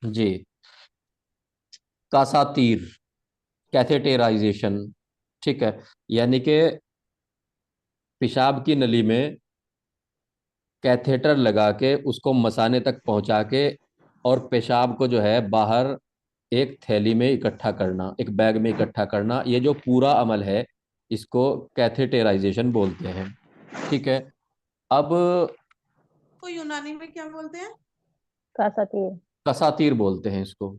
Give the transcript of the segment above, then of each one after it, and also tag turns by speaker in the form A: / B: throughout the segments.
A: जी। कासातीर, कैथेटेराइजेशन। ठीक है, यानी कि पेशाब की नली में कैथेटर लगा के उसको मसाने तक पहुंचा के और पेशाब को जो है बाहर एक थैली में इकट्ठा करना, एक बैग में इकट्ठा करना, ये जो पूरा अमल है इसको कैथेटेराइजेशन बोलते हैं। ठीक है। अब
B: को यूनानी में क्या बोलते हैं?
C: कासातीर।
A: कसातीर बोलते हैं इसको।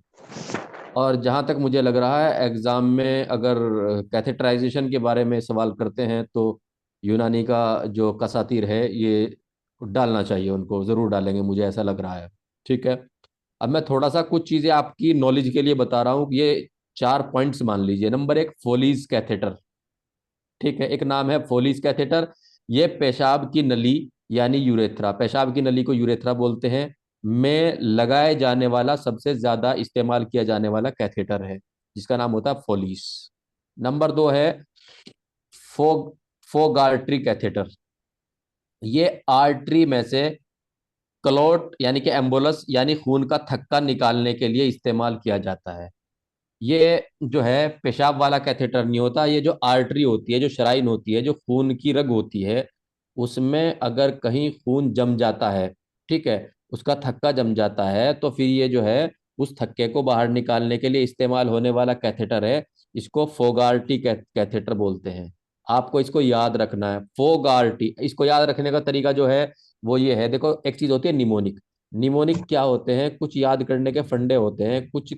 A: और जहाँ तक मुझे लग रहा है एग्जाम में अगर कैथेटराइजेशन के बारे में सवाल करते हैं तो यूनानी का जो कसातीर है ये डालना चाहिए, उनको ज़रूर डालेंगे, मुझे ऐसा लग रहा है। ठीक है। अब मैं थोड़ा सा कुछ चीज़ें आपकी नॉलेज के लिए बता रहा हूँ। ये 4 पॉइंट्स मान लीजिए। Number 1, Foley's catheter. ठीक है, एक नाम है फोलीज कैथेटर। ये पेशाब की नली यानी यूरेथ्रा, पेशाब की नली को यूरेथ्रा बोलते हैं, में लगाए जाने वाला सबसे ज्यादा इस्तेमाल किया जाने वाला कैथेटर है, जिसका नाम होता है फोलीस। नंबर 2 है फोग फोगार्ट्री कैथेटर। ये आर्टरी में से क्लॉट यानी कि एम्बोलस यानी खून का थक्का निकालने के लिए इस्तेमाल किया जाता है। ये जो है पेशाब वाला कैथेटर नहीं होता, ये जो आर्टरी होती है, जो शराइन होती है, जो खून की रग होती है, उसमें अगर कहीं खून जम जाता है, ठीक है, उसका थक्का जम जाता है, तो फिर ये जो है उस थक्के को बाहर निकालने के लिए इस्तेमाल होने वाला कैथेटर है। इसको फोगार्टी कैथेटर बोलते हैं। आपको इसको याद रखना है, फोगार्टी। इसको याद रखने का तरीका जो है वो ये है, देखो एक चीज होती है निमोनिक। निमोनिक क्या होते हैं, कुछ याद करने के फंडे होते हैं, कुछ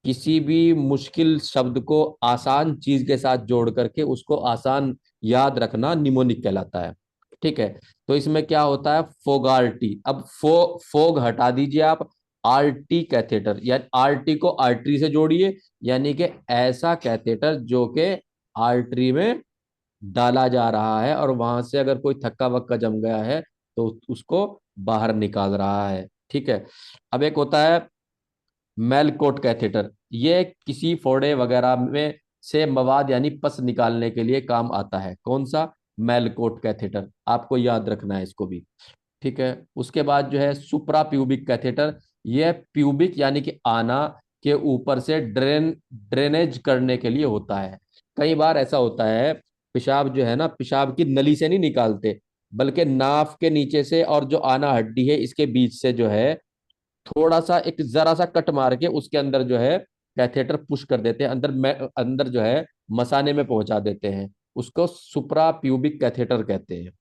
A: किसी भी मुश्किल शब्द को आसान चीज के साथ जोड़ करके उसको आसान याद रखना निमोनिक कहलाता है। ठीक है। तो इसमें क्या होता है, फोगार्टी। अब फोग हटा दीजिए आप, आरटी कैथेटर, या आरटी को आर्टरी से जोड़िए, यानी कि ऐसा कैथेटर जो कि आर्टरी में डाला जा रहा है और वहां से अगर कोई थक्का वक्का जम गया है तो उसको बाहर निकाल रहा है। ठीक है। अब एक होता है मेलकोट कैथेटर। ये किसी फोड़े वगैरह में से मवाद यानी पस निकालने के लिए काम आता है। कौन सा? मेलकोट कैथेटर, आपको याद रखना है इसको भी। ठीक है। उसके बाद जो है सुप्रा प्यूबिक कैथेटर। ये प्यूबिक यानी कि आना के ऊपर से ड्रेनेज करने के लिए होता है। कई बार ऐसा होता है, पेशाब जो है ना, पेशाब की नली से नहीं निकालते, बल्कि नाफ के नीचे से और जो आना हड्डी है इसके बीच से जो है थोड़ा सा एक जरा सा कट मार के उसके अंदर जो है कैथेटर पुश कर देते हैं, अंदर में अंदर जो है मसाने में पहुंचा देते हैं। उसको सुप्रा प्यूबिक कैथेटर कहते हैं।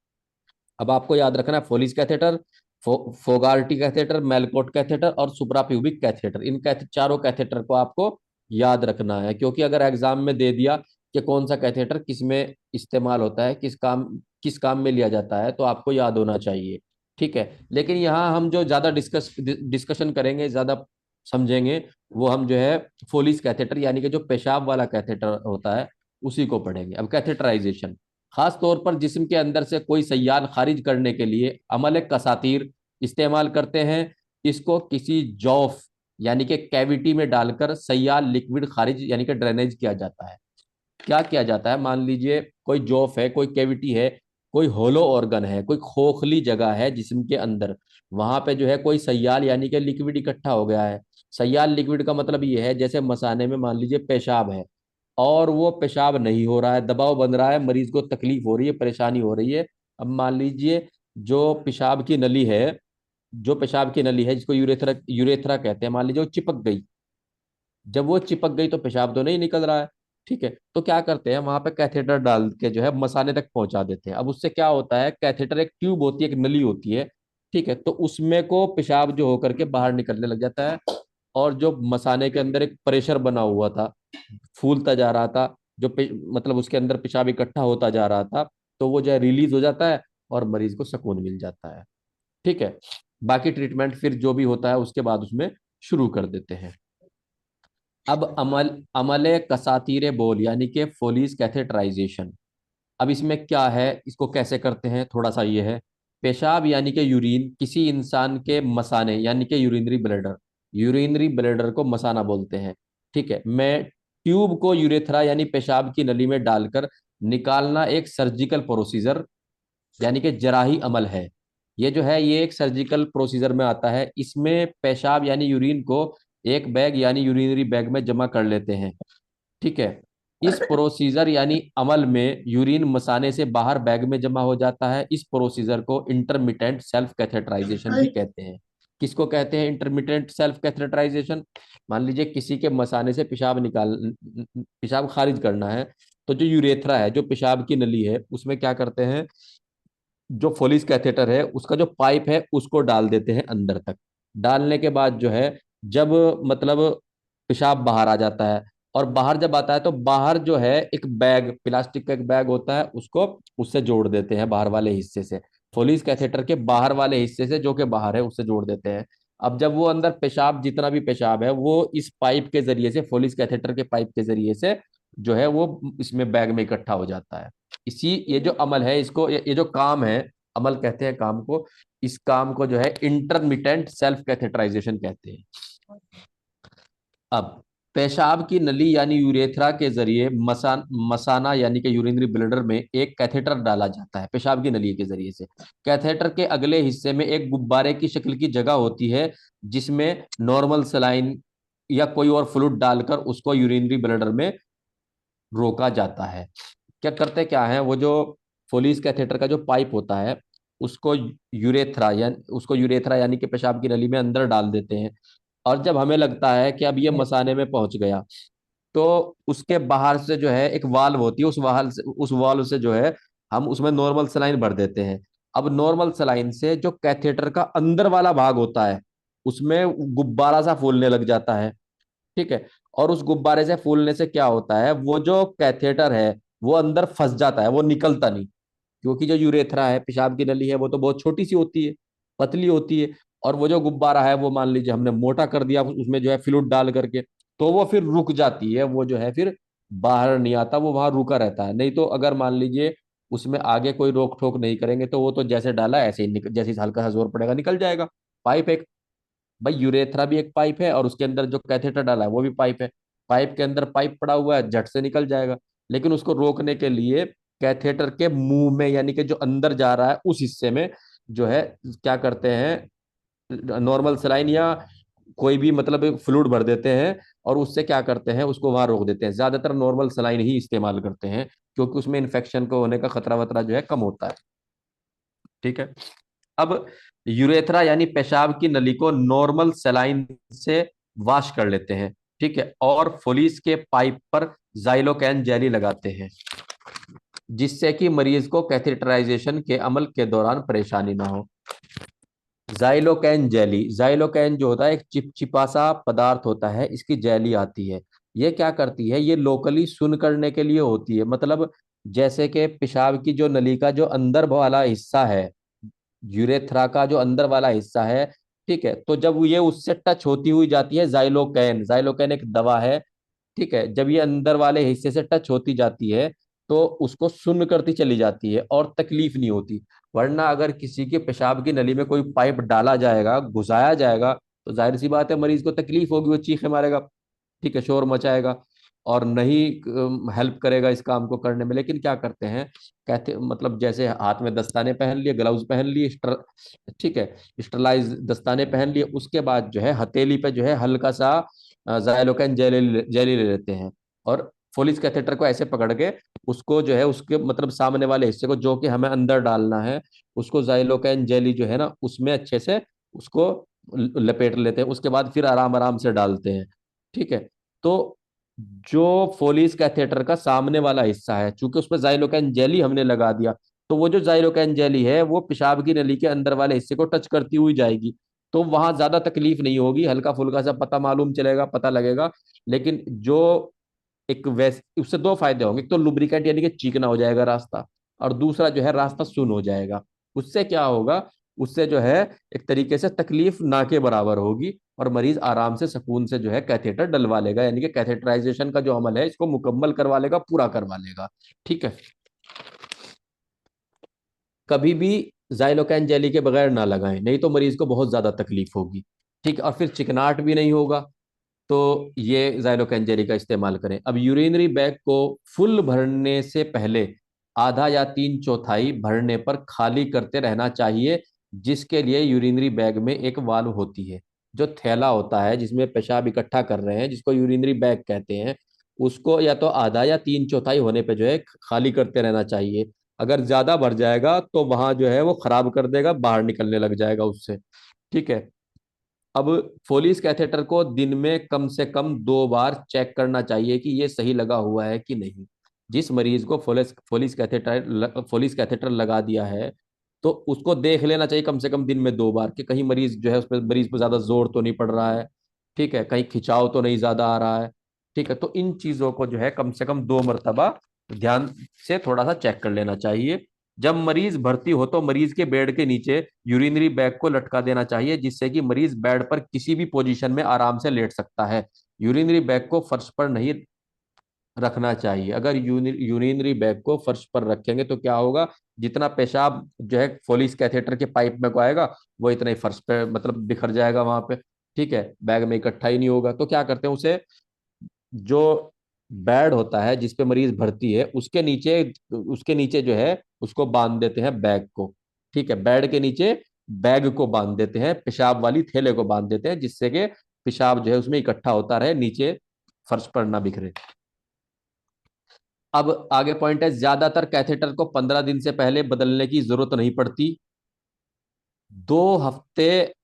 A: अब आपको याद रखना है फोलिस कैथेटर, फोगार्टी कैथेटर, मेलकोट कैथेटर और सुप्रा प्यूबिक कैथेटर। इन चारों कैथेटर को आपको याद रखना है, क्योंकि अगर एग्जाम में दे दिया कि कौन सा कैथेटर किस में इस्तेमाल होता है, किस काम में लिया जाता है, तो आपको याद होना चाहिए। ठीक है। लेकिन यहाँ हम जो ज्यादा डिस्कशन करेंगे, ज्यादा समझेंगे, वो हम जो है फोलिस कैथेटर यानी कि जो पेशाब वाला कैथेटर होता है उसी को पढ़ेंगे। अब कैथेटराइजेशन, खास तौर पर जिस्म के अंदर से कोई सय्याल खारिज करने के लिए अमल कसातीर इस्तेमाल करते हैं। इसको किसी जौफ यानी कि कैविटी में डालकर सय्याल लिक्विड खारिज यानी कि ड्रेनेज किया जाता है। क्या किया जाता है, मान लीजिए कोई जॉफ है, कोई कैविटी है, कोई होलो ऑर्गन है, कोई खोखली जगह है जिस्म के अंदर, वहां पे जो है कोई सय्याल यानी कि लिक्विड इकट्ठा हो गया है। सय्याल लिक्विड का मतलब ये है, जैसे मसाने में मान लीजिए पेशाब है और वो पेशाब नहीं हो रहा है, दबाव बन रहा है, मरीज को तकलीफ हो रही है, परेशानी हो रही है। अब मान लीजिए जो पेशाब की नली है, जो पेशाब की नली है जिसको यूरेथ्रा यूरेथ्रा कहते हैं, मान लीजिए वो चिपक गई। जब वो चिपक गई तो पेशाब तो नहीं निकल रहा है। ठीक है। तो क्या करते हैं, वहां पे कैथेटर डाल के जो है मसाने तक पहुंचा देते हैं। अब उससे क्या होता है, कैथेटर एक ट्यूब होती है, एक नली होती है, ठीक है, तो उसमें को पेशाब जो होकर के बाहर निकलने लग जाता है। और जो मसाने के अंदर एक प्रेशर बना हुआ था, फूलता जा रहा था, मतलब उसके अंदर पेशाब इकट्ठा होता जा रहा था, तो वो जो है रिलीज हो जाता है और मरीज को सुकून मिल जाता है। ठीक है। बाकी ट्रीटमेंट फिर जो भी होता है उसके बाद उसमें शुरू कर देते हैं। अब अमल अमले कसातीर बोल यानी कि फोलिस कैथेटराइजेशन। अब इसमें क्या है, इसको कैसे करते हैं, थोड़ा सा ये है। पेशाब यानी कि यूरिन किसी इंसान के मसाने यानी कि यूरिनरी ब्लैडर को मसाना बोलते हैं। ठीक है। मैं ट्यूब को यूरेथ्रा यानी पेशाब की नली में डालकर निकालना एक सर्जिकल प्रोसीजर यानी कि जराही अमल है। ये जो है ये एक सर्जिकल प्रोसीजर में आता है। इसमें पेशाब यानी यूरिन को एक बैग यानी यूरिनरी बैग में जमा कर लेते हैं। ठीक है। इस प्रोसीजर यानी अमल में यूरिन मसाने से बाहर बैग में जमा हो जाता है। इस प्रोसीजर को इंटरमिटेंट सेल्फ कैथेटराइजेशन भी कहते हैं। किसको कहते हैं इंटरमिटेंट सेल्फ कैथेटराइजेशन? मान लीजिए किसी के मसाने से पेशाब खारिज करना है, तो जो यूरेथ्रा है, जो पेशाब की नली है, उसमें क्या करते हैं, जो फोलिस कैथेटर है उसका जो पाइप है उसको डाल देते हैं अंदर तक। डालने के बाद जो है, जब मतलब पेशाब बाहर आ जाता है, और बाहर जब आता है तो बाहर जो है एक बैग, प्लास्टिक का एक बैग होता है, उसको उससे जोड़ देते हैं बाहर वाले हिस्से से। फोलिस कैथेटर के बाहर वाले हिस्से से, जो कि बाहर है, उससे जोड़ देते हैं। अब जब वो अंदर पेशाब, जितना भी पेशाब है, वो इस पाइप के जरिए से, फोलिस कैथेटर के पाइप के जरिए से जो है वो इसमें बैग में इकट्ठा हो जाता है। इसी ये जो अमल है, इसको ये जो काम है, अमल कहते हैं काम को। इस काम को जो है इंटरमिटेंट सेल्फ कैथेटराइजेशन कहते हैं। अब पेशाब की नली यानी यूरेथ्रा के जरिए मसाना यानी कि यूरिनरी ब्लैडर में एक कैथेटर डाला जाता है पेशाब की नली के जरिए से। कैथेटर के अगले हिस्से में एक गुब्बारे की शक्ल की जगह होती है, जिसमें नॉर्मल सलाइन या कोई और फ्लूइड डालकर उसको यूरिनरी ब्लैडर में रोका जाता है। क्या करते क्या है, वो जो फोलिस कैथेटर का जो पाइप होता है, उसको यूरेथ्रा यानी कि पेशाब की नली में अंदर डाल देते हैं। और जब हमें लगता है कि अब ये मसाने में पहुंच गया, तो उसके बाहर से जो है एक वाल्व होती है, उस वाल्व से जो है हम उसमें नॉर्मल सलाइन भर देते हैं। अब नॉर्मल सलाइन से जो कैथेटर का अंदर वाला भाग होता है, उसमें गुब्बारा सा फूलने लग जाता है। ठीक है। और उस गुब्बारे से फूलने से क्या होता है, वो जो कैथेटर है वो अंदर फंस जाता है, वो निकलता नहीं। क्योंकि जो यूरेथ्रा है, पेशाब की नली है, वो तो बहुत छोटी सी होती है, पतली होती है। और वो जो गुब्बारा है, वो मान लीजिए हमने मोटा कर दिया उसमें जो है फ्लूइड डाल करके, तो वो फिर रुक जाती है, वो जो है फिर बाहर नहीं आता, वो वहां रुका रहता है। नहीं तो अगर मान लीजिए उसमें आगे कोई रोक ठोक नहीं करेंगे, तो वो तो जैसे डाला ऐसे ही जैसे ही हल्का सा जोर पड़ेगा निकल जाएगा। पाइप एक, भाई यूरेथ्रा भी एक पाइप है, और उसके अंदर जो कैथेटर डाला है वो भी पाइप है। पाइप के अंदर पाइप पड़ा हुआ है, झट से निकल जाएगा। लेकिन उसको रोकने के लिए कैथेटर के मुंह में, यानी कि जो अंदर जा रहा है उस हिस्से में जो है, क्या करते हैं, नॉर्मल सलाइन या कोई भी मतलब फ्लूइड भर देते हैं, और उससे क्या करते हैं, उसको वहां रोक देते हैं। ज्यादातर नॉर्मल सलाइन ही इस्तेमाल करते हैं, क्योंकि उसमें इन्फेक्शन को होने का खतरा वतरा जो है कम होता है। ठीक है। अब यूरेथ्रा यानी पेशाब की नली को नॉर्मल सेलाइन से वॉश कर लेते हैं। ठीक है। और फोलिस के पाइप पर जाइलोकैन जेली लगाते हैं, जिससे कि मरीज को कैथेटराइजेशन के अमल के दौरान परेशानी ना हो। जाइलोकैन जो होता है एक चिपचिपा सा पदार्थ होता है, इसकी जेली आती है। ये क्या करती है, ये लोकली सुन करने के लिए होती है। मतलब जैसे कि पेशाब की जो नली का जो अंदर वाला हिस्सा है, यूरेथ्रा का जो अंदर वाला हिस्सा है, ठीक है, तो जब ये उससे टच होती हुई जाती है, जाइलोकैन एक दवा है। ठीक है। जब ये अंदर वाले हिस्से से टच होती जाती है, तो उसको सुन्न करती चली जाती है और तकलीफ नहीं होती। वरना अगर किसी के पेशाब की नली में कोई पाइप डाला जाएगा, घुसाया जाएगा, तो जाहिर सी बात है मरीज को तकलीफ होगी, वो चीखे मारेगा। ठीक है, शोर मचाएगा, और नहीं हेल्प करेगा इस काम को करने में। लेकिन क्या करते हैं, कहते मतलब जैसे हाथ में दस्ताने पहन लिए, ग्लव्स पहन लिए, ठीक है, स्टरलाइज दस्ताने पहन लिए, उसके बाद जो है हथेली पे जो है हल्का सा जाइलोकैन जेली जेली ले लेते हैं, और फोलिस कैथेटर को ऐसे पकड़ के उसको जो है उसके मतलब सामने वाले हिस्से को, जो कि हमें अंदर डालना है, उसको जाइलोकैन जेली जो है ना उसमें अच्छे से उसको लपेट लेते हैं। उसके बाद फिर आराम आराम से डालते हैं। ठीक है। तो जो फोलिस कैथेटर का सामने वाला हिस्सा है, चूंकि उस पर जाइलोकैन जेली हमने लगा दिया, तो वो जो जाइलोकैन जेली है वो पेशाब की नली के अंदर वाले हिस्से को टच करती हुई जाएगी। तो वहां ज्यादा तकलीफ नहीं होगी, हल्का फुल्का सा पता मालूम चलेगा, पता लगेगा। लेकिन जो एक वैसे उससे दो फायदे होंगे, एक तो लुब्रिकेंट यानी कि चिकना हो जाएगा रास्ता, और दूसरा जो है रास्ता सुन हो जाएगा। उससे क्या होगा, उससे जो है एक तरीके से तकलीफ ना के बराबर होगी, और मरीज आराम से सुकून से जो है कैथेटर डलवा लेगा, यानी कि कैथेटराइजेशन का जो अमल है इसको मुकम्मल करवा लेगा, पूरा करवा लेगा। ठीक है। कभी भी जाइलोकैन जेली के बगैर ना लगाएं, नहीं तो मरीज को बहुत ज्यादा तकलीफ होगी। ठीक है। और फिर चिकनाहट भी नहीं होगा। तो ये जाइलोकैन जेली का इस्तेमाल करें। अब यूरिनरी बैग को फुल भरने से पहले आधा या तीन चौथाई भरने पर खाली करते रहना चाहिए, जिसके लिए यूरिनरी बैग में एक वाल्व होती है। जो थैला होता है जिसमें पेशाब इकट्ठा कर रहे हैं, जिसको यूरिनरी बैग कहते हैं, उसको या तो आधा या तीन चौथाई होने पे जो है खाली करते रहना चाहिए। अगर ज्यादा भर जाएगा तो वहां जो है वो खराब कर देगा, बाहर निकलने लग जाएगा उससे। ठीक है। अब फोलिस कैथेटर को दिन में कम से कम 2 बार चेक करना चाहिए कि ये सही लगा हुआ है कि नहीं। जिस मरीज को फोलिस कैथेटर लगा दिया है, तो उसको देख लेना चाहिए कम से कम दिन में 2 बार कि कहीं मरीज जो है उस पर मरीज पर ज्यादा जोर तो नहीं पड़ रहा है। ठीक है, कहीं खिंचाव तो नहीं ज्यादा आ रहा है। ठीक है, तो इन चीजों को जो है कम से कम 2 मरतबा ध्यान से थोड़ा सा चेक कर लेना चाहिए। जब मरीज भर्ती हो तो मरीज के बेड के नीचे यूरिनरी बैग को लटका देना चाहिए, जिससे कि मरीज बेड पर किसी भी पोजीशन में आराम से लेट सकता है। यूरिनरी बैग को फर्श पर नहीं रखना चाहिए। अगर यूरिनरी बैग को फर्श पर रखेंगे तो क्या होगा, जितना पेशाब जो है फोलिस कैथेटर के पाइप में को आएगा, वो इतना ही फर्श पे मतलब बिखर जाएगा वहां पे। ठीक है, बैग में इकट्ठा ही नहीं होगा। तो क्या करते हैं, उसे जो बेड होता है जिस पे मरीज भर्ती है उसके नीचे जो है उसको बांध देते हैं बैग को। ठीक है, बेड के नीचे बैग को बांध देते हैं, पेशाब वाली थैले को बांध देते हैं, जिससे कि पेशाब जो है उसमें इकट्ठा होता रहे, नीचे फर्श पर ना बिखरे। अब आगे पॉइंट है, ज्यादातर कैथेटर को 15 दिन से पहले बदलने की जरूरत नहीं पड़ती। 2 हफ्ते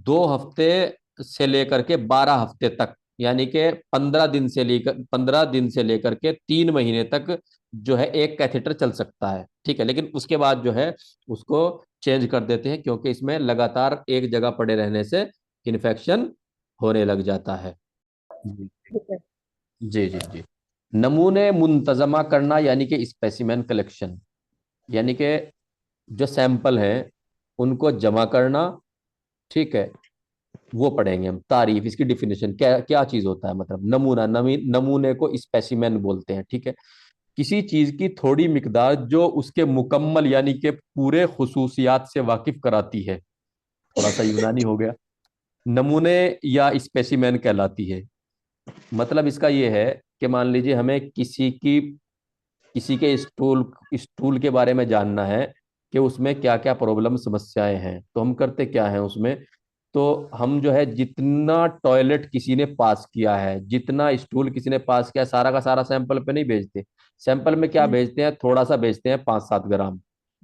A: 2 हफ्ते से लेकर के 12 हफ्ते तक, यानी कि 15 दिन से लेकर के 3 महीने तक जो है एक कैथेटर चल सकता है। ठीक है, लेकिन उसके बाद जो है उसको चेंज कर देते हैं, क्योंकि इसमें लगातार एक जगह पड़े रहने से इन्फेक्शन होने लग जाता है। जी
C: ठीक है।
A: जी जी जी। नमूने मुंतजमा करना यानी कि स्पेसिमेन कलेक्शन, यानी कि जो सैंपल है उनको जमा करना। ठीक है, वो पढ़ेंगे हम। तारीफ, इसकी डिफिनेशन क्या क्या चीज होता है, मतलब नमूने को स्पेसिमेन बोलते हैं। ठीक है, किसी चीज की थोड़ी मिकदार जो उसके मुकम्मल यानी कि पूरे खुसूसियात से वाकिफ कराती है। थोड़ा सा यूनानी हो गया। नमूने या स्पेसिमेन कहलाती है। मतलब इसका ये है कि मान लीजिए हमें किसी के स्टूल स्टूल के बारे में जानना है कि उसमें क्या क्या प्रॉब्लम समस्याएं हैं, तो हम करते क्या हैं उसमें। तो हम जो है जितना टॉयलेट किसी ने पास किया है, जितना स्टूल किसी ने पास किया है, सारा का सारा सैंपल पे नहीं भेजते। सैंपल में क्या
C: हम्म,
A: भेजते हैं, थोड़ा सा भेजते हैं, 5-7 ग्राम।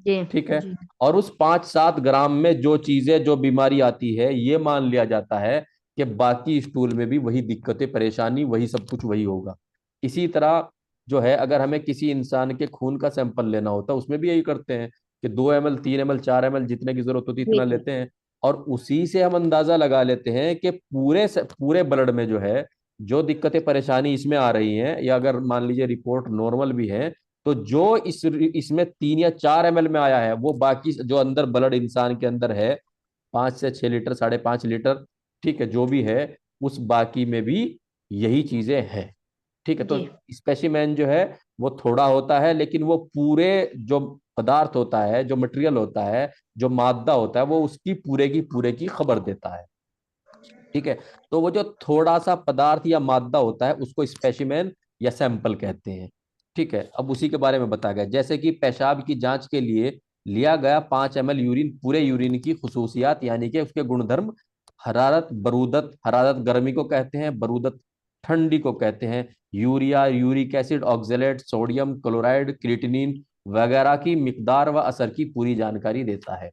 C: जी
A: ठीक है,
C: जी
A: और उस 5-7 ग्राम में जो चीजें जो बीमारी आती है, ये मान लिया जाता है कि बाकी स्टूल में भी वही दिक्कतें परेशानी वही सब कुछ वही होगा। इसी तरह जो है, अगर हमें किसी इंसान के खून का सैंपल लेना होता है, उसमें भी यही करते हैं कि 2 ml 3 ml 4 ml जितने की जरूरत होती है
C: जी
A: इतना
C: जी
A: लेते हैं। और उसी से हम अंदाजा लगा लेते हैं कि पूरे ब्लड में जो है जो दिक्कतें परेशानी इसमें आ रही हैं, या अगर मान लीजिए रिपोर्ट नॉर्मल भी है, तो जो इसमें 3 या 4 ml में आया है, वो बाकी जो अंदर ब्लड इंसान के अंदर है, 5 से 6 लीटर 5.5 लीटर, ठीक है, जो भी है, उस बाकी में भी यही चीजें हैं। ठीक है, तो
C: जी
A: स्पेसिमेन जो है वो थोड़ा होता है, लेकिन वो पूरे जो पदार्थ होता है, जो मटेरियल होता है, जो मादा होता है, वो उसकी पूरे की खबर देता है। ठीक है, तो वो जो थोड़ा सा पदार्थ या मादा होता है उसको स्पेसिमेन या सैंपल कहते हैं। ठीक है, अब उसी के बारे में बताया गया, जैसे कि पेशाब की जांच के लिए लिया गया 5 ml यूरिन, पूरे यूरिन की खुसूसियात यानी कि उसके गुणधर्म, हरारत, बरूदत, हरारत गर्मी को कहते हैं, बरूदत ठंडी को कहते हैं, urea, uric acid, oxalate, sodium chloride, creatinine वगैरह की मिकदार व असर की पूरी जानकारी देता है,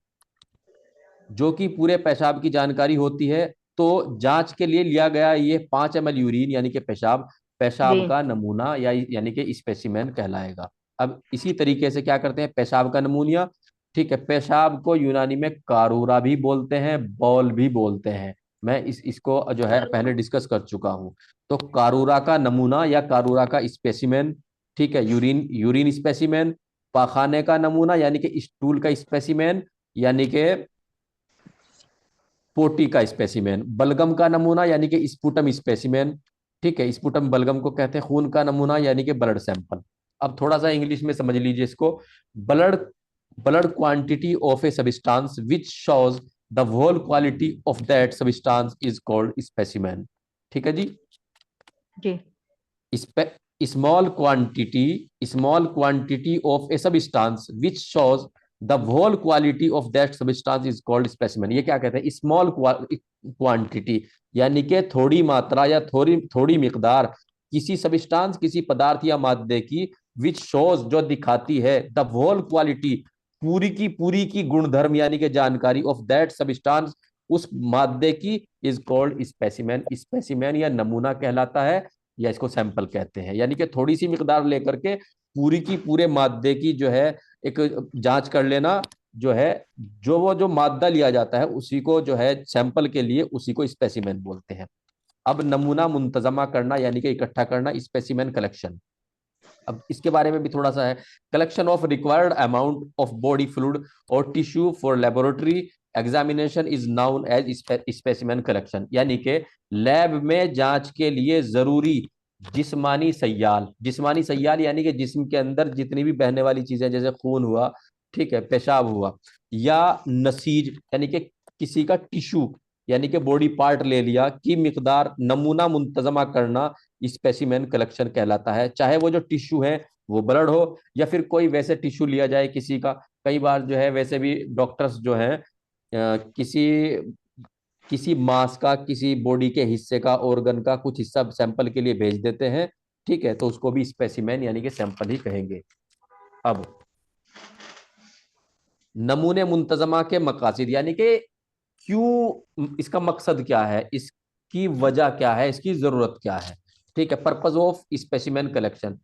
A: जो कि पूरे पेशाब की जानकारी होती है। तो जांच के लिए लिया गया ये 5 ml यूरिन यानी कि पेशाब,
C: जी
A: पेशाब का नमूना या यानी कि स्पेसिमेन कहलाएगा। अब इसी तरीके से क्या करते हैं, पेशाब का नमूनिया। ठीक है, पेशाब को यूनानी में कारूरा भी बोलते हैं, बॉल भी बोलते हैं। मैं इसको जो है पहले डिस्कस कर चुका हूं। तो कारूरा का नमूना या कारूरा का स्पेसिमेन। ठीक है, यूरिन यूरिन स्पेसिमेन। पाखाने का नमूना यानी कि स्टूल का स्पेसिमेन, यानी कि पोटी का स्पेसिमेन। बलगम का नमूना यानी कि स्पुटम स्पेसिमेन। ठीक है, स्पुटम बलगम को कहते हैं। खून का नमूना यानी कि ब्लड सैंपल। अब थोड़ा सा इंग्लिश में समझ लीजिए इसको। Blood blood quantity of a substance which shows the whole quality of that substance is called specimen. ठीक है जी।
C: जी
A: small quantity of a substance which shows the whole quality of that substance is called specimen. ये क्या कहते हैं, small quantity, यानी कि थोड़ी मात्रा या थोड़ी थोड़ी मिकदार किसी सब्सटेंस, किसी पदार्थ या मादे की, विच शोज जो दिखाती है, द होल क्वालिटी पूरी की गुणधर्म यानी कि जानकारी, ऑफ दैट सब्सटेंस उस मादे की, इज कॉल्ड स्पेसिमेन। स्पेसिमेन या नमूना कहलाता है, या इसको सैंपल कहते हैं। यानी कि थोड़ी सी मिकदार लेकर के पूरी की पूरे मादे की जो है एक जांच कर लेना, जो है जो वो जो मादा लिया जाता है उसी को जो है सैंपल के लिए, उसी को स्पेसिमेन बोलते हैं। अब नमूना मुंतजमा करना यानी कि इकट्ठा करना, स्पेसिमेन कलेक्शन। अब इसके बारे में भी थोड़ा सा है। Collection of required amount of body fluid और tissue for laboratory examination is known as specimen collection. यानी कि लैब में जांच के लिए जरूरी जिस्मानी सैयाल, जिस्मानी सैयाल यानी कि जिस्म के अंदर जितनी भी बहने वाली चीजें, जैसे खून हुआ, ठीक है, पेशाब हुआ, या नसीज यानी कि किसी का टिश्यू यानी कि बॉडी पार्ट ले लिया, की मिकदार नमूना मुंतजमा करना स्पेसिमेन कलेक्शन कहलाता है। चाहे वो जो टिश्यू है वो ब्लड हो, या फिर कोई वैसे टिश्यू लिया जाए किसी का। कई बार जो है वैसे भी डॉक्टर्स जो हैं किसी किसी मांस का, किसी बॉडी के हिस्से का, ऑर्गन का कुछ हिस्सा सैंपल के लिए भेज देते हैं, ठीक है, तो उसको भी स्पेसिमेन यानी कि सैंपल ही कहेंगे। अब नमूने मुंतजमा के मकासद, यानी कि क्यों, इसका मकसद क्या है, इसकी वजह क्या है, इसकी जरूरत क्या है, ठीक है। Purpose of specimen collection.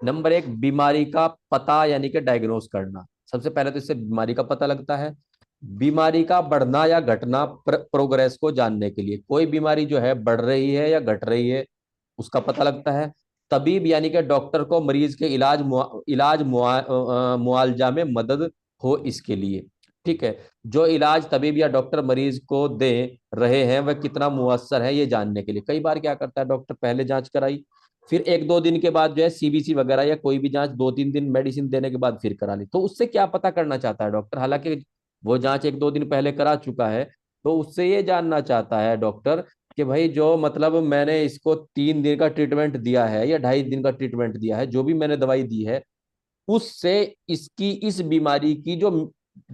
A: Number एक, बीमारी का पता यानी कि डायग्नोस करना। सबसे पहले तो इससे बीमारी का पता लगता है। बीमारी का बढ़ना या घटना, प्रोग्रेस को जानने के लिए, कोई बीमारी जो है बढ़ रही है या घट रही है उसका पता लगता है। तबीब यानी कि डॉक्टर को मरीज के मुआवजा में मदद हो इसके लिए, ठीक है। जो इलाज तबीब या डॉक्टर मरीज को दे रहे हैं वह कितना मुअस्सर है ये जानने के लिए। कई बार क्या करता है डॉक्टर, पहले जांच कराई, फिर एक दो दिन के बाद जो है सीबीसी वगैरह या कोई भी जांच, दो तीन दिन मेडिसिन देने के बाद फिर करा ली, तो उससे क्या पता करना चाहता है डॉक्टर, हालांकि वो जांच एक दो दिन पहले करा चुका है, तो उससे ये जानना चाहता है डॉक्टर कि भाई जो मतलब मैंने इसको 3 दिन का ट्रीटमेंट दिया है या 2.5 दिन का ट्रीटमेंट दिया है, जो भी मैंने दवाई दी है, उससे इसकी इस बीमारी की जो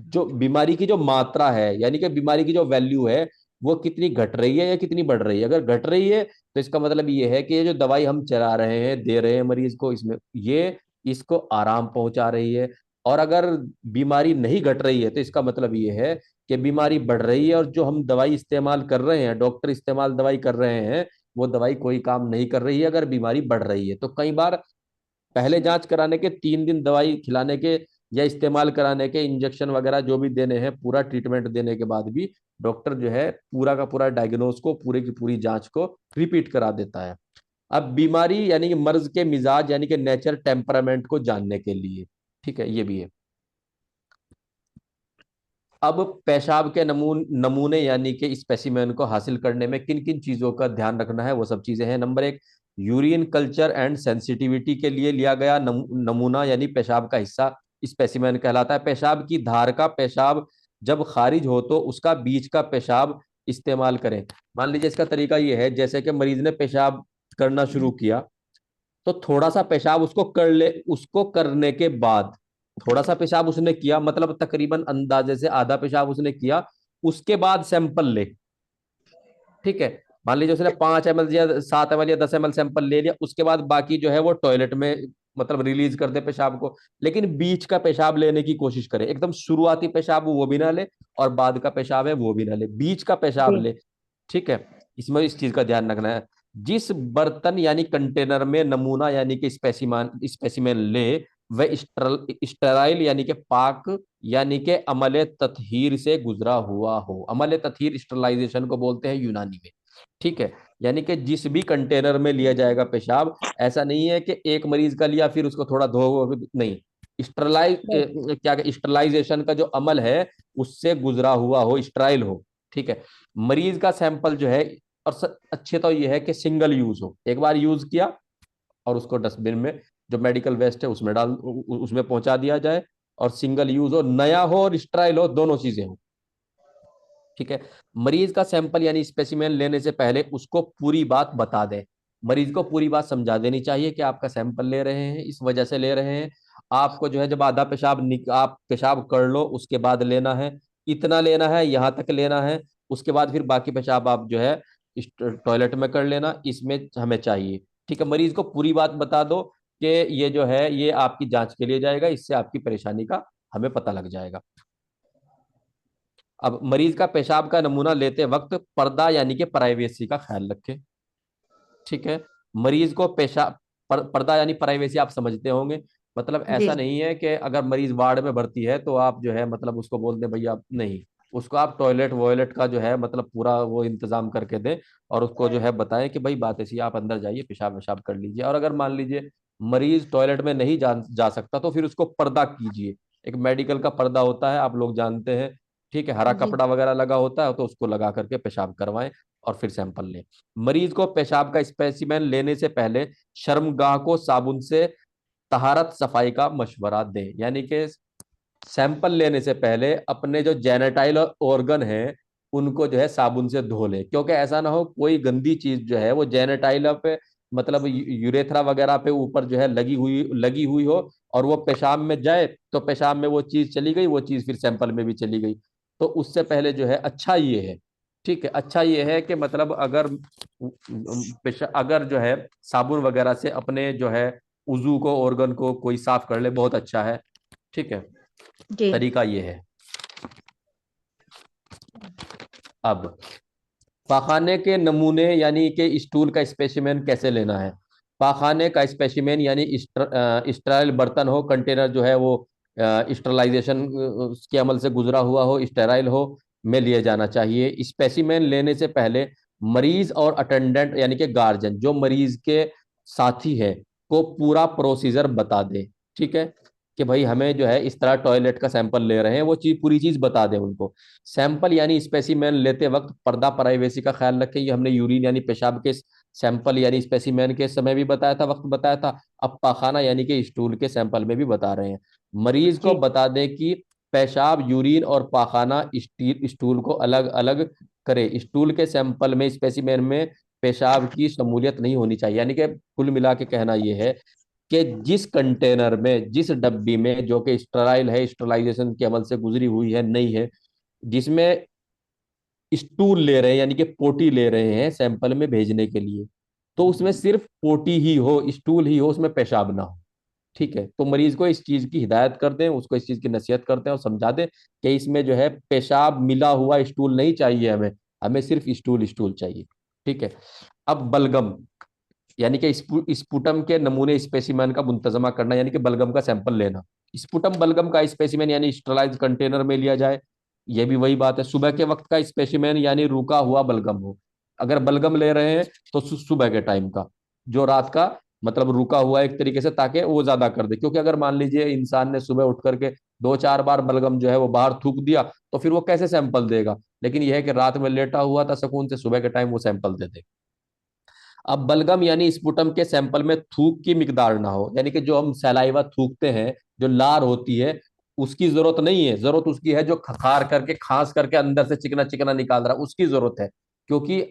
A: जो बीमारी की जो मात्रा है यानी कि बीमारी की जो वैल्यू है वो कितनी घट रही है या कितनी बढ़ रही है। अगर घट रही है तो इसका मतलब ये है कि ये जो दवाई हम चला रहे हैं, दे रहे हैं मरीज को, इसमें ये इसको आराम पहुंचा रही है। और अगर बीमारी नहीं घट रही है तो इसका मतलब ये है कि बीमारी बढ़ रही है, और जो हम दवाई इस्तेमाल कर रहे हैं, डॉक्टर इस्तेमाल दवाई कर रहे हैं, वो दवाई कोई काम नहीं कर रही है अगर बीमारी बढ़ रही है। तो कई बार पहले जांच कराने के, 3 दिन दवाई खिलाने के या इस्तेमाल कराने के, इंजेक्शन वगैरह जो भी देने हैं, पूरा ट्रीटमेंट देने के बाद भी डॉक्टर जो है पूरा का पूरा डायग्नोस को, पूरी की पूरी जांच को रिपीट करा देता है। अब बीमारी यानी कि मर्ज के मिजाज यानी कि नेचर, टेम्परामेंट को जानने के लिए, ठीक है, ये भी है। अब पेशाब के नमूने यानी कि स्पेसिमेन को हासिल करने में किन किन चीजों का ध्यान रखना है, वो सब चीजें हैं। नंबर एक, यूरिन कल्चर एंड सेंसिटिविटी के लिए लिया गया नमूना यानी पेशाब का हिस्सा स्पेसिमेन कहलाता है। पेशाब की धार का पेशाब जब खारिज हो तो उसका बीच का पेशाब इस्तेमाल करें। मान लीजिए इसका तरीका ये है, जैसे कि मरीज ने पेशाब करना शुरू किया, तो थोड़ा सा पेशाब उसको कर ले, उसको करने के बाद थोड़ा सा पेशाब उसने किया, मतलब तकरीबन अंदाजे से आधा पेशाब उसने किया, उसके बाद सैंपल ले, ठीक है। मान लीजिए उसने 5 ml या 7 ml या 10 ml सैंपल ले लिया, उसके बाद बाकी जो है वो टॉयलेट में मतलब रिलीज कर दे पेशाब को, लेकिन बीच का पेशाब लेने की कोशिश करे। एकदम शुरुआती पेशाब वो भी ना ले, और बाद का पेशाब है वो भी ना ले, बीच का पेशाब
B: जी।
A: ले, ठीक है। इसमें इस चीज का ध्यान रखना है। जिस बर्तन यानी कंटेनर में नमूना यानी कि स्पेसिमेन ले, वह स्टेराइल यानी कि पाक यानी कि अमले ततहीर से गुजरा हुआ हो। अमले ततहीर स्टरलाइजेशन को बोलते हैं यूनानी में, ठीक है। यानी कि जिस भी कंटेनर में लिया जाएगा पेशाब, ऐसा नहीं है कि एक मरीज का लिया फिर उसको थोड़ा धो, नहीं, स्टरलाइज
B: नहीं।
A: क्या, स्टरलाइजेशन का जो अमल है उससे गुजरा हुआ हो, स्टराइल हो, ठीक है। मरीज का सैंपल जो है, और अच्छे तो ये है कि सिंगल यूज हो, एक बार यूज किया और उसको डस्टबिन में जो मेडिकल वेस्ट है उसमें उसमें पहुंचा दिया जाए, और सिंगल यूज हो, नया हो और स्टराइल हो, दोनों चीजें हो, ठीक है। मरीज का सैंपल यानी स्पेसिमेन लेने से पहले उसको पूरी बात बता दें, मरीज को पूरी बात समझा देनी चाहिए कि आपका सैंपल ले रहे हैं इस वजह से ले रहे हैं, आपको जो है जब आधा पेशाब आप पेशाब कर लो उसके बाद लेना है, इतना लेना है, यहाँ तक लेना है। उसके बाद फिर बाकी पेशाब आप जो है इस टॉयलेट में कर लेना, इसमें हमें चाहिए। ठीक है, मरीज को पूरी बात बता दो कि ये जो है ये आपकी जांच के लिए जाएगा, इससे आपकी परेशानी का हमें पता लग जाएगा। अब मरीज का पेशाब का नमूना लेते वक्त पर्दा यानी कि प्राइवेसी का ख्याल रखें। ठीक है, मरीज को पेशाब पर्दा यानी प्राइवेसी आप समझते होंगे, मतलब
C: जी
A: ऐसा नहीं है कि अगर मरीज वार्ड में भर्ती है तो आप जो है मतलब उसको बोल दें भैया नहीं, उसको आप टॉयलेट वॉयलेट का जो है मतलब पूरा वो इंतजाम करके दें, और उसको जो है बताएं कि भाई बात ऐसी है, आप अंदर जाइए पेशाब वेशाब कर लीजिए। और अगर मान लीजिए मरीज टॉयलेट में नहीं जा सकता तो फिर उसको पर्दा कीजिए। एक मेडिकल का पर्दा होता है, आप लोग जानते हैं। ठीक है, हरा
C: जी
A: कपड़ा वगैरह लगा होता है तो उसको लगा करके पेशाब करवाएं और फिर सैंपल लें। मरीज को पेशाब का स्पेसिमेन लेने से पहले शर्मगाह को साबुन से तहारत सफाई का मशवरा दें, यानी कि सैंपल लेने से पहले अपने जो जेनेटाइल ऑर्गन है उनको जो है साबुन से धो लें, क्योंकि ऐसा ना हो कोई गंदी चीज जो है वो जेनेटाइल पे मतलब यूरेथ्रा वगैरह पे ऊपर जो है लगी हुई हो और वो पेशाब में जाए तो पेशाब में वो चीज चली गई, वो चीज फिर सैंपल में भी चली गई। तो उससे पहले जो है अच्छा ये है, ठीक है, अच्छा ये है कि मतलब अगर जो है साबुन वगैरह से अपने जो है उजू को ऑर्गन को कोई साफ कर ले बहुत अच्छा है। ठीक है,
C: जी
A: तरीका ये है। अब पाखाने के नमूने यानी कि स्टूल का स्पेसिमेन कैसे लेना है। पाखाने का स्पेसिमेन यानी स्टेराइल बर्तन हो, कंटेनर जो है वो स्टरलाइजेशन के अमल से गुजरा हुआ हो, स्टेराइल हो, में लिए जाना चाहिए। स्पेसिमेन लेने से पहले मरीज और अटेंडेंट यानी कि गार्जियन जो मरीज के साथी है को पूरा प्रोसीजर बता दे। ठीक है, कि भाई हमें जो है इस तरह टॉयलेट का सैंपल ले रहे हैं, वो चीज पूरी चीज बता दें उनको। सैंपल यानी स्पेसिमेन लेते वक्त पर्दा प्राइवेसी का ख्याल रखें। ये हमने यूरिन यानी पेशाब के सैंपल यानी स्पेसिमेन के समय भी बताया था, वक्त बताया था। अब पाखाना यानी कि स्टूल के सैंपल में भी बता रहे हैं। मरीज को
C: जी
A: बता दें कि पेशाब यूरिन और पाखाना स्टूल को अलग अलग करे। स्टूल के सैंपल में स्पेसिमेन में पेशाब की शमूलियत नहीं होनी चाहिए, यानी कि कुल मिला के कहना यह है कि जिस कंटेनर में जिस डब्बी में जो कि स्टराइल है, स्टरलाइजेशन के अमल से गुजरी हुई है, नहीं है, जिसमें स्टूल ले रहे हैं यानी कि पोटी ले रहे हैं सैंपल में भेजने के लिए, तो उसमें सिर्फ पोटी ही हो, स्टूल ही हो, उसमें पेशाब ना हो। ठीक है, तो मरीज को इस चीज की हिदायत कर दें, उसको इस चीज की नसीहत करते हैं और समझा दें कि इसमें जो है पेशाब मिला हुआ स्टूल नहीं चाहिए हमें, हमें सिर्फ स्टूल स्टूल चाहिए। ठीक है, अब बलगम यानी कि स्पुटम के नमूने स्पेसिमेन का मुंतजमा करना यानी कि बलगम का सैंपल लेना। स्पुटम बलगम का स्पेसिमेन यानी स्टरलाइज कंटेनर में लिया जाए। यह भी वही बात है, सुबह के वक्त का स्पेसिमेन यानी रुका हुआ बलगम हो। अगर बलगम ले रहे हैं तो सुबह के टाइम का, जो रात का मतलब रुका हुआ एक तरीके से, ताकि वो ज्यादा कर दे। क्योंकि अगर मान लीजिए इंसान ने सुबह उठ करके 2-4 बार बलगम जो है वो बाहर थूक दिया तो फिर वो कैसे सैंपल देगा। लेकिन यह है कि रात में लेटा हुआ था सुकून से, सुबह के टाइम वो सैंपल दे दे। अब बलगम यानी स्पुटम के सैंपल में थूक की मिकदार ना हो, यानी कि जो हम सलाइवा थूकते हैं, जो लार होती है, उसकी जरूरत नहीं है। जरूरत उसकी है जो खखार करके खांस करके अंदर से चिकना चिकना निकाल रहा है, उसकी जरूरत है। क्योंकि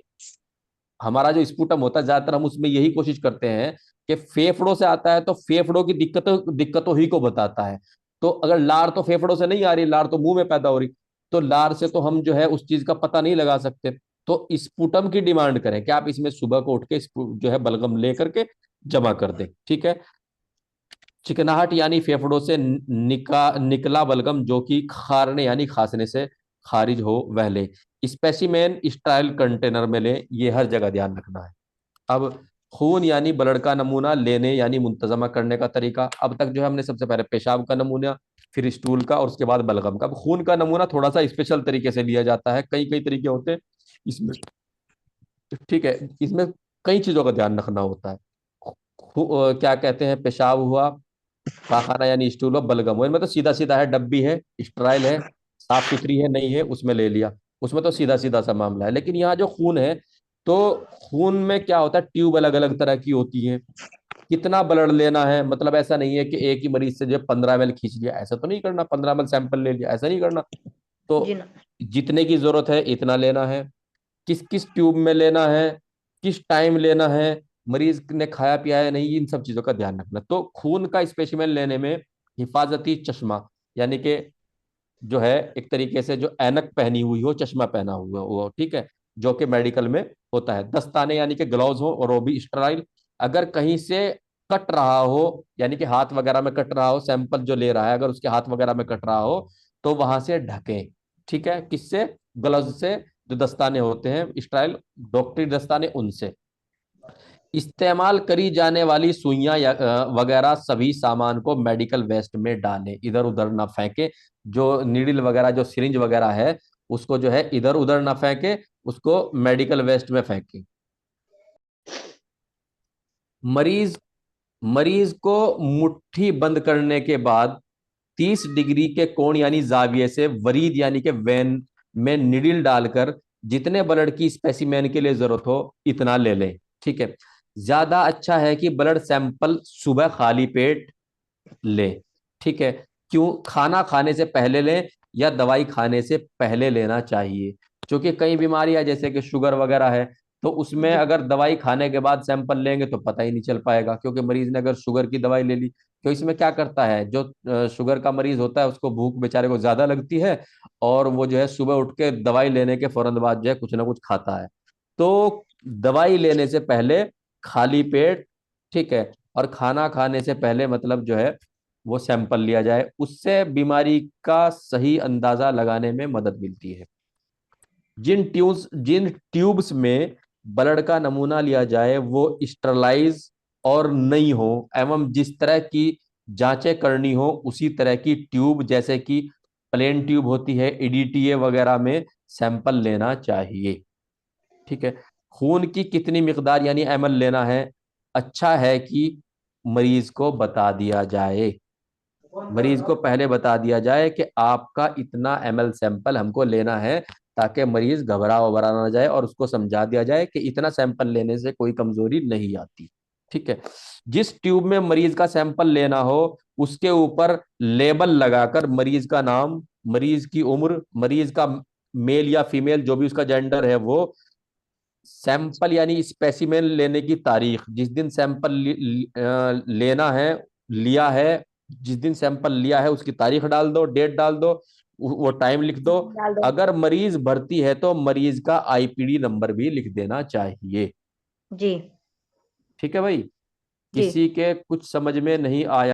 A: हमारा जो स्पुटम होता है ज्यादातर हम उसमें यही कोशिश करते हैं कि फेफड़ों से आता है तो फेफड़ों की दिक्कतों दिक्कतों ही को बताता है। तो अगर लार तो फेफड़ों से नहीं आ रही, लार तो मुंह में पैदा हो रही, तो लार से तो हम जो है उस चीज का पता नहीं लगा सकते। तो स्पुटम की डिमांड करें कि आप इसमें सुबह को उठ के जो है बलगम लेकर के जमा कर दें। ठीक है, चिकनाहट यानी फेफड़ों से निकला बलगम जो कि खारने यानी खांसने से खारिज हो वह ले। स्पेसिमेन स्टाइल कंटेनर में ले, ये हर जगह ध्यान रखना है। अब खून यानी ब्लड का नमूना लेने यानी मुंतजमा करने का तरीका। अब तक जो है हमने सबसे पहले पेशाब का नमूना, फिर स्टूल का, और उसके बाद बलगम का। अब खून का नमूना थोड़ा सा स्पेशल तरीके से लिया जाता है, कई कई तरीके होते हैं इसमें। ठीक है, इसमें कई चीजों का ध्यान रखना होता है। क्या कहते हैं, पेशाब हुआ, पाखाना यानी स्टूल हुआ, बलगम हुआ, इनमें तो सीधा सीधा है, डब्बी है, स्ट्राइल है, साफ सुथरी है, नहीं है उसमें ले लिया, उसमें तो सीधा सीधा सा मामला है। लेकिन यहाँ जो खून है, तो खून में क्या होता है, ट्यूब अलग अलग तरह की होती है। कितना ब्लड लेना है, मतलब ऐसा नहीं है कि एक ही मरीज से जो 15 ml खींच लिया, ऐसा तो नहीं करना, 15 ml सैंपल ले लिया, ऐसा नहीं करना। तो
C: जी ना
A: जितने की जरूरत है इतना लेना है। किस किस ट्यूब में लेना है, किस टाइम लेना है, मरीज ने खाया पिया है नहीं, इन सब चीजों का ध्यान रखना। तो खून का स्पेसिमेन लेने में हिफाजती चश्मा, यानी कि जो है एक तरीके से जो ऐनक पहनी हुई हो, चश्मा पहना हुआ हो, ठीक है, जो कि मेडिकल में होता है। दस्ताने यानी कि ग्लव्स हो और वो भी स्टराइल। अगर कहीं से कट रहा हो, यानी कि हाथ वगैरह में कट रहा हो, सैंपल जो ले रहा है अगर उसके हाथ वगैरह में कट रहा हो तो वहां से ढकें। ठीक है, किससे? ग्लव्स से, जो दस्ताने होते हैं स्टराइल डॉक्टरी दस्ताने, उनसे। इस्तेमाल करी जाने वाली सुइयां या वगैरह सभी सामान को मेडिकल वेस्ट में डालें, इधर उधर ना फेंके। जो नीडल वगैरह, जो सिरिंज वगैरह है, उसको जो है इधर उधर ना फेंके, उसको मेडिकल वेस्ट में फेंके। मरीज मरीज को मुट्ठी बंद करने के बाद 30 डिग्री के कोण यानी जाविये से वरीद यानी कि वेन में निडिल डालकर जितने ब्लड की स्पेसिमेन के लिए जरूरत हो इतना ले लें। ठीक है, ज्यादा अच्छा है कि ब्लड सैंपल सुबह खाली पेट लें। ठीक है, क्यों? खाना खाने से पहले लें या दवाई खाने से पहले लेना चाहिए? क्योंकि कई बीमारियां जैसे कि शुगर वगैरह है, तो उसमें
C: जी
A: अगर दवाई खाने के बाद सैंपल लेंगे तो पता ही नहीं चल पाएगा, क्योंकि मरीज ने अगर शुगर की दवाई ले ली तो इसमें क्या करता है, जो शुगर का मरीज होता है उसको भूख बेचारे को ज्यादा लगती है, और वो जो है सुबह उठ के दवाई लेने के फौरन बाद जो है कुछ ना कुछ खाता है। तो दवाई लेने से पहले खाली पेट, ठीक है, और खाना खाने से पहले मतलब जो है वो सैंपल लिया जाए, उससे बीमारी का सही अंदाजा लगाने में मदद मिलती है। जिन ट्यूब्स में ब्लड का नमूना लिया जाए वो स्टरलाइज और नहीं हो, एवं जिस तरह की जांचें करनी हो उसी तरह की ट्यूब, जैसे कि प्लेन ट्यूब होती है, ईडीटीए वगैरह में सैंपल लेना चाहिए। ठीक है, खून की कितनी मिकदार यानी एमएल लेना है, अच्छा है कि मरीज को बता दिया जाए। मरीज को पहले बता दिया जाए कि आपका इतना एमएल सैंपल हमको लेना है, ताकि मरीज घबरा वबरा ना जाए, और उसको समझा दिया जाए कि इतना सैंपल लेने से कोई कमजोरी नहीं आती। ठीक है, जिस ट्यूब में मरीज का सैंपल लेना हो उसके ऊपर लेबल लगाकर मरीज का नाम, मरीज की उम्र, मरीज का मेल या फीमेल जो भी उसका जेंडर है वो, सैंपल यानी स्पेसिमेन लेने की तारीख, जिस दिन सैंपल लेना है, लिया है, जिस दिन सैंपल लिया है उसकी तारीख डाल दो, डेट डाल दो, वो टाइम लिख दो।
C: डाल दो।
A: अगर मरीज भर्ती है तो मरीज का आईपीडी नंबर भी लिख देना चाहिए।
C: जी
A: ठीक है भाई,
C: जी।
A: किसी के कुछ समझ में नहीं आया